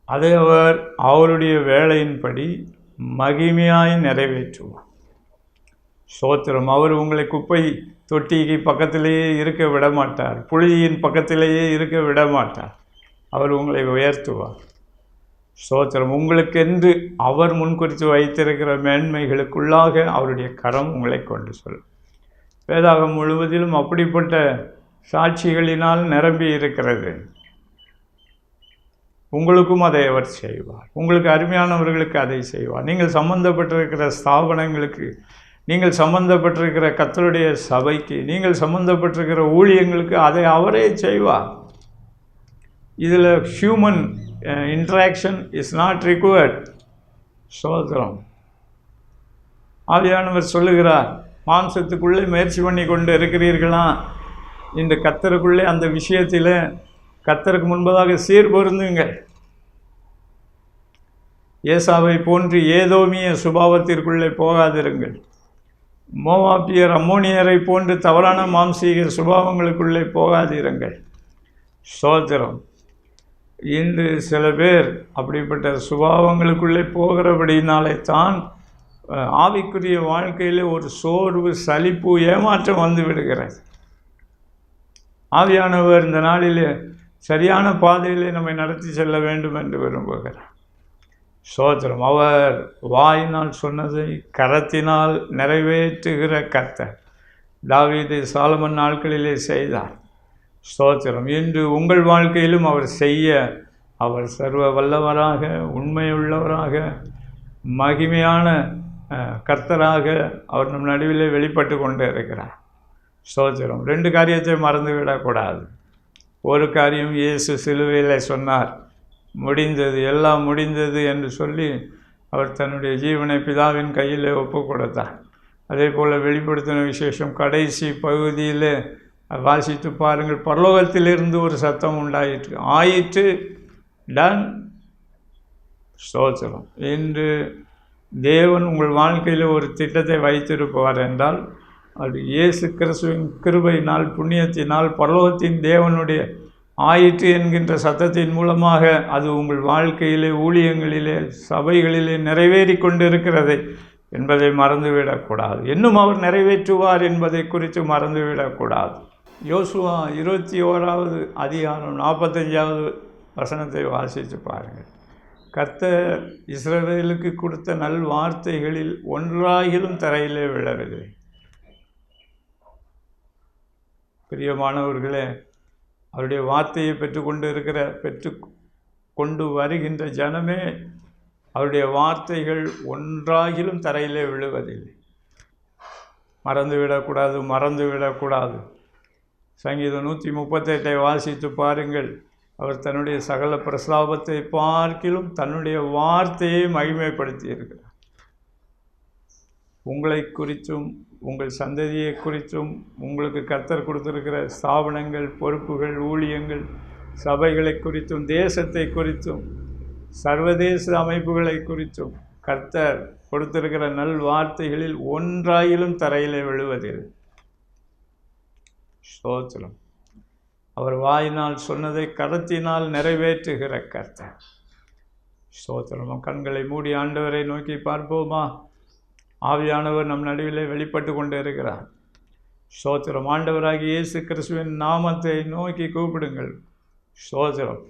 அதை அவர் அவருடைய வேலையின்படி மகிமையாய் நிறைவேற்றுவார். ஸ்தோத்திரம். அவர் உங்களை குப்பை தொட்டிக்கு பக்கத்திலேயே இருக்க விட மாட்டார், புழுதியின் பக்கத்திலேயே இருக்க விட மாட்டார். அவர் உங்களை உயர்த்துவார். ஸ்தோத்திரம். உங்களுக்கென்று அவர் முன்குறித்து வைத்திருக்கிற மேன்மைகளுக்குள்ளாக அவருடைய கரம் உங்களை கொண்டு சொல்லும். வேதாகம் முழுவதிலும் அப்படிப்பட்ட சாட்சிகளினால் நிரம்பி இருக்கிறது. உங்களுக்கும் அதை அவர் செய்வார். உங்களுக்கு அருமையானவர்களுக்கு அதை செய்வார். நீங்கள் சம்பந்தப்பட்டிருக்கிற ஸ்தாபனங்களுக்கு, நீங்கள் சம்பந்தப்பட்டிருக்கிற கர்த்தருடைய சபைக்கு, நீங்கள் சம்பந்தப்பட்டிருக்கிற ஊழியங்களுக்கு அதை அவரே செய்வார். இதில் human interaction is not required. சோதரம். ஆவியானவர் சொல்லுகிறார், மாம்சத்துக்குள்ளே முயற்சி பண்ணி கொண்டு இருக்கிறீர்களா? இந்த கர்த்தருக்குள்ளே அந்த விஷயத்தில் கர்த்தருக்கு முன்பதாக சீர்பொருந்துங்கள். ஏசாவை போன்று ஏதோமிய சுபாவத்திற்குள்ளே போகாதிருங்கள். மோவாபியர், அம்மோனியரை போன்று தவறான மாம்சீக சுபாவங்களுக்குள்ளே போகாதிருங்கள். ஸ்தோத்திரம். இன்று சில பேர் அப்படிப்பட்ட சுபாவங்களுக்குள்ளே போகிறபடினாலே தான் ஆவிக்குரிய வாழ்க்கையில் ஒரு சோர்வு, சலிப்பு, ஏமாற்றம் வந்து விடுகிறது. ஆவியானவர் இந்த நாளிலே சரியான பாதையிலே நம்மை நடத்தி செல்ல வேண்டும் என்று விரும்புகிறார். ஸ்தோத்திரம். அவர் வாயினால் சொன்னதை கரத்தினால் நிறைவேற்றுகிற கர்த்தர். தாவீது சாலமன் நாட்களிலே செய்தார். ஸ்தோத்திரம். இன்று உங்கள் வாழ்க்கையிலும் அவர் செய்ய அவர் சர்வ வல்லவராக, உண்மையுள்ளவராக, மகிமையான கர்த்தராக அவர் நம் நடுவிலே வெளிப்பட்டு கொண்டே இருக்கிறார். ஸ்தோத்திரம். 2 காரியத்தை மறந்துவிடக்கூடாது. ஒரு காரியம், இயேசு சிலுவையில் சொன்னார், முடிந்தது, எல்லாம் முடிந்தது என்று சொல்லி அவர் தன்னுடைய ஜீவனை பிதாவின் கையில் ஒப்பு கொடுத்தார். அதே போல் வெளிப்படுத்தின விசேஷம் கடைசி பகுதியில் வாசித்து பாருங்கள். பரலோகத்திலிருந்து ஒரு சத்தம் உண்டாயிற்று, ஆயிற்று, டன். ஸ்தோத்திரம். இன்று தேவன் உங்கள் வாழ்க்கையில் ஒரு திட்டத்தை வைத்திருப்பார் என்றால் அது இயேசு கிறிஸ்துவின் கிருபையினால், புண்ணியத்தினால், பரலோகத்தின் தேவனுடைய ஆயிற்று என்கின்ற சத்தத்தின் மூலமாக அது உங்கள் வாழ்க்கையிலே, ஊழியங்களிலே, சபைகளிலே நிறைவேறி கொண்டிருக்கிறது என்பதை மறந்துவிடக்கூடாது. இன்னும் அவர் நிறைவேற்றுவார் என்பதை குறித்து மறந்துவிடக்கூடாது. யோசுவா 21வது அதிகாரம் 45வது வசனத்தை வாசித்து பாருங்கள். கர்த்தர் இஸ்ரவேலுக்கு கொடுத்த நல் வார்த்தைகளில் ஒன்றாகிலும் தரையிலே விழவில்லை. பிரியமானவர்களே, அவருடைய வார்த்தையை பெற்று கொண்டு வருகின்ற ஜனமே, அவருடைய வார்த்தைகள் ஒன்றாகிலும் தரையிலே விழுவதில்லை. மறந்துவிடக்கூடாது. சங்கீதம் 138 வாசித்து பாருங்கள். அவர் தன்னுடைய சகல பிரஸ்தாபத்தை பார்க்கிலும் தன்னுடைய வார்த்தையை மகிமைப்படுத்தி இருக்கிறார். உங்களை குறித்தும், உங்கள் சந்ததியை குறித்தும், உங்களுக்கு கர்த்தர் கொடுத்திருக்கிற ஸ்தாபனங்கள், பொறுப்புகள், ஊழியங்கள், சபைகளை குறித்தும், தேசத்தை குறித்தும், சர்வதேச அமைப்புகளை குறித்தும் கர்த்தர் கொடுத்திருக்கிற நல் வார்த்தைகளில் ஒன்றாயிலும் தரையிலே விழுவதில்லை. ஸ்தோத்திரம். அவர் வாயினால் சொன்னதை கரத்தினால் நிறைவேற்றுகிற கர்த்தர். ஸ்தோத்திரம். கண்களை மூடி ஆண்டவரை நோக்கி பார்ப்போமா? ஆவியானவர் நம் நடுவிலே வெளிப்பட்டு கொண்டு இருக்கிறார். ஸ்தோத்திரம். ஆண்டவராகிய இயேசு கிறிஸ்துவின் நாமத்தை நோக்கி கூப்பிடுங்கள். ஸ்தோத்திரம்.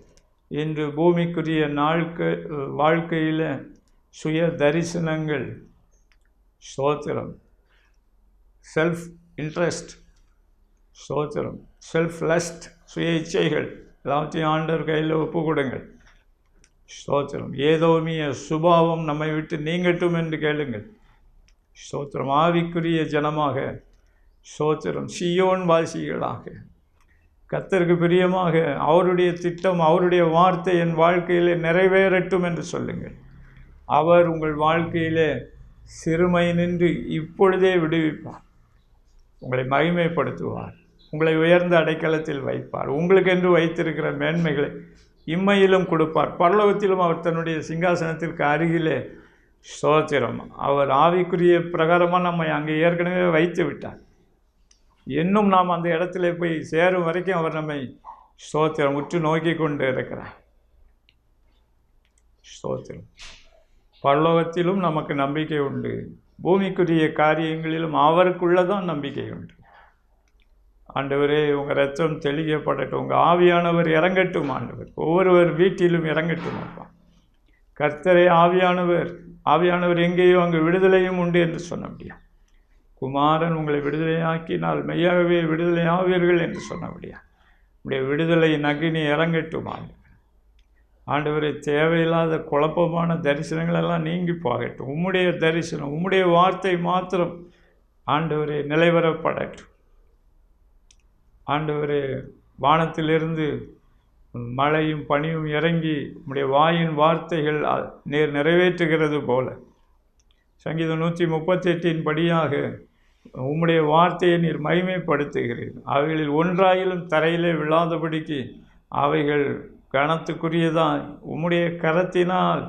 இன்று பூமிக்குரிய வாழ்க்கையில் சுய தரிசனங்கள், ஸ்தோத்திரம், செல்ஃப் இன்ட்ரெஸ்ட், ஸ்தோத்திரம், செல்ஃப் லஸ்ட், சுய இச்சைகள் எல்லாத்தையும் ஆண்டவர் கையில் ஒப்பு கொடுங்கள். ஸ்தோத்திரம். ஏதோமிய சுபாவம் நம்மை விட்டு நீங்கட்டும் என்று கேளுங்கள். ஸ்தோத்திரம். ஆவிக்குரிய ஜனமாக, ஸ்தோத்திரம், சீயோன் வாசிகளாக, கர்த்தருக்கு பிரியமாக அவருடைய திட்டம், அவருடைய வார்த்தை என் வாழ்க்கையிலே நிறைவேறட்டும் என்று சொல்லுங்கள். அவர் உங்கள் வாழ்க்கையிலே சிறுமை நின்று இப்பொழுதே விடுவிப்பார். உங்களை மகிமைப்படுத்துவார். உங்களை உயர்ந்த அடைக்கலத்தில் வைப்பார். உங்களுக்கென்று வைத்திருக்கிற மேன்மைகளை இம்மையிலும் கொடுப்பார். பரலோகத்திலும் அவர் தன்னுடைய சிங்காசனத்திற்கு அருகிலே, ஸ்தோத்திரம், அவர் ஆவிக்குரிய பிரகாரமாக நம்மை அங்கே ஏற்கனவே வைத்து விட்டார். இன்னும் நாம் அந்த இடத்துல போய் சேரும் வரைக்கும் அவர் நம்மை, ஸ்தோத்திரம், உற்று நோக்கி கொண்டு இருக்கிறார். ஸ்தோத்திரம். பரலோகத்திலும் நமக்கு நம்பிக்கை உண்டு. பூமிக்குரிய காரியங்களிலும் அவருக்குள்ளதான் நம்பிக்கை உண்டு. ஆண்டவரே, உங்கள் ரத்தம் தெளிக்கப்படட்டும், உங்கள் ஆவியானவர் இறங்கட்டும். ஆண்டவர் ஒவ்வொருவர் வீட்டிலும் இறங்கட்டும். அப்பா கர்த்தரே ஆவியானவர் எங்கேயோ அங்கு விடுதலையும் உண்டு என்று சொல்ல முடியாது. குமாரன் உங்களை விடுதலையாக்கினால் மெய்யாகவே விடுதலை ஆவீர்கள் என்று சொன்ன முடியாது. உடைய விடுதலை அக்கினி இறங்கட்டும். ஆண்டவரை தேவையில்லாத குழப்பமான தரிசனங்களெல்லாம் நீங்கி போகட்டும். உம்முடைய தரிசனம், உம்முடைய வார்த்தை மாத்திரம் ஆண்டவரை நிலைவரப்படட்டும். ஆண்டவரே, வானத்திலிருந்து மழையும் பனியும் இறங்கி உம்முடைய வாயின் வார்த்தைகள் நீர் நிறைவேற்றுகிறது போல, சங்கீதம் 138 படியாக உம்முடைய வார்த்தையை நீர் மகிமைப்படுத்துகிறீர். அவைகளில் ஒன்றாயிலும் தரையிலே விழாதபடிக்கு அவைகள் கனத்துக்குரியதாய் உம்முடைய கரத்தினால்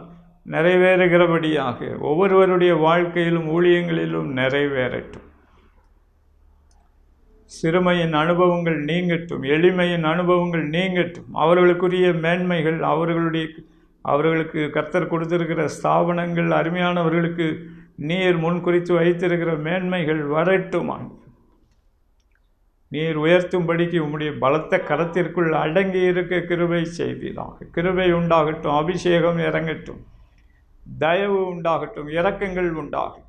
நிறைவேறுகிறபடியாக ஒவ்வொருவருடைய வாழ்க்கையிலும் ஊழியங்களிலும் நிறைவேறட்டும். சிறுமையின் அனுபவங்கள் நீங்கட்டும், எளிமையின் அனுபவங்கள் நீங்கட்டும். அவர்களுக்குரிய மேன்மைகள், அவர்களுக்கு கர்த்தர் கொடுத்திருக்கிற ஸ்தாபனங்கள், அருமையானவர்களுக்கு நீர் முன்குறித்து வைத்திருக்கிற மேன்மைகள் வரட்டும். நீர் உயர்த்தும்படிக்கு உம்முடைய பலத்த கரத்திற்குள் அடங்கி இருக்க கிருபை செய்வீராக. கிருபை உண்டாகட்டும், அபிஷேகம் இறங்கட்டும், தயவு உண்டாகட்டும், இரக்கங்கள் உண்டாகட்டும்,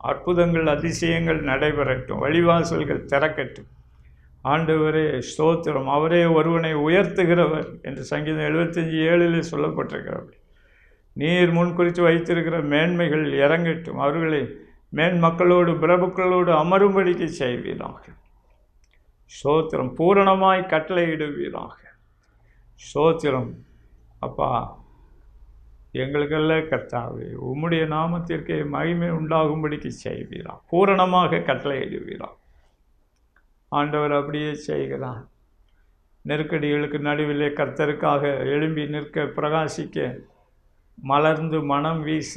அற்புதங்கள் அதிசயங்கள் நடைபெறட்டும், வழிவாசல்கள் திறக்கட்டும். ஆண்டவரே, ஸ்தோத்திரம். அவரே ஒருவனை உயர்த்துகிறவர் என்று சங்கீதம் 75:7 சொல்லப்பட்டிருக்கிறவர். நீர் முன்குறித்து வைத்திருக்கிற மேன்மைகள் இறங்கட்டும். அவர்களை மேன்மக்களோடு பிரபுக்களோடு அமரும்படிக்கு செய்வீராக. ஸ்தோத்திரம். பூரணமாய் கட்டளையிடுவீராக. ஸ்தோத்திரம். அப்பா, எங்களுக்கல்ல கர்த்தாவே, உம்முடைய நாமத்திற்கே மகிமை உண்டாகும்படிக்கு செய்வீராக. பூரணமாக கட்டளையிடுவீராக. ஆண்டவர் அப்படியே செய்கிறார். நெருக்கடிகளுக்கு நடுவிலே கர்த்தருக்காக எழும்பி நிற்க, பிரகாசிக்க, மலர்ந்து மனம் வீச,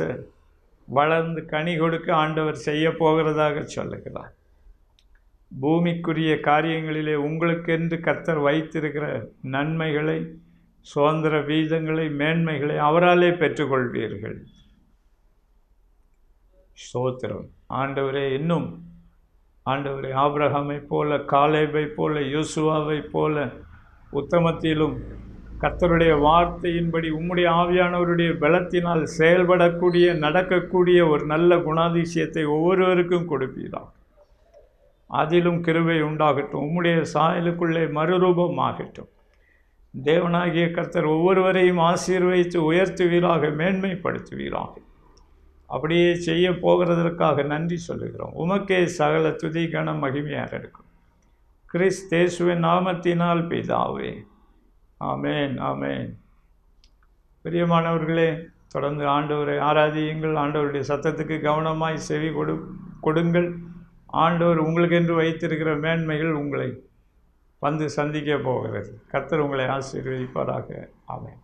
வளர்ந்து கனி கொடுக்க ஆண்டவர் செய்ய போகிறதாக சொல்லுகிறார். பூமிக்குரிய காரியங்களிலே உங்களுக்கென்று கர்த்தர் வைத்திருக்கிற நன்மைகளை, சுதந்திர வீதங்களை, மேன்மைகளை அவராலே பெற்றுக்கொள்வீர்கள். ஸ்தோத்திரம். ஆண்டவரே, இன்னும் ஆண்டவரே, ஆபிரகாமை போல, காலேபை போல, யோசுவாவை போல உத்தமத்திலும் கர்த்தருடைய வார்த்தையின்படி உம்முடைய ஆவியானவருடைய பலத்தினால் செயல்படக்கூடிய, நடக்கக்கூடிய ஒரு நல்ல குணாதிசயத்தை ஒவ்வொருவருக்கும் கொடுப்பீராக. அதிலும் கிருபை உண்டாகட்டும். உம்முடைய சாயலுக்குள்ளே மறுரூபமாகட்டும். தேவனாகிய கர்த்தர் ஒவ்வொருவரையும் ஆசீர்வதித்து உயர்த்துவீராக, மேன்மைப்படுத்துவீராக. அப்படியே செய்ய போகிறதற்காக நன்றி சொல்லுகிறோம். உமக்கே சகல துதி கனம் மகிமையாக இருக்கும். கிறிஸ்தேசுவின் நாமத்தினால் பிதாவே, ஆமேன், ஆமேன். பிரியமானவர்களே, தொடர்ந்து ஆண்டவரை ஆராதியுங்கள். ஆண்டவருடைய சத்தத்துக்கு கவனமாய் செவி கொடுங்கள். ஆண்டவர் உங்களுக்கென்று வைத்திருக்கிற மேன்மைகள் உங்களை வந்து சந்திக்க போகிறது. கர்த்தர் உங்களை ஆசீர்வதிப்பாராக. ஆமென்.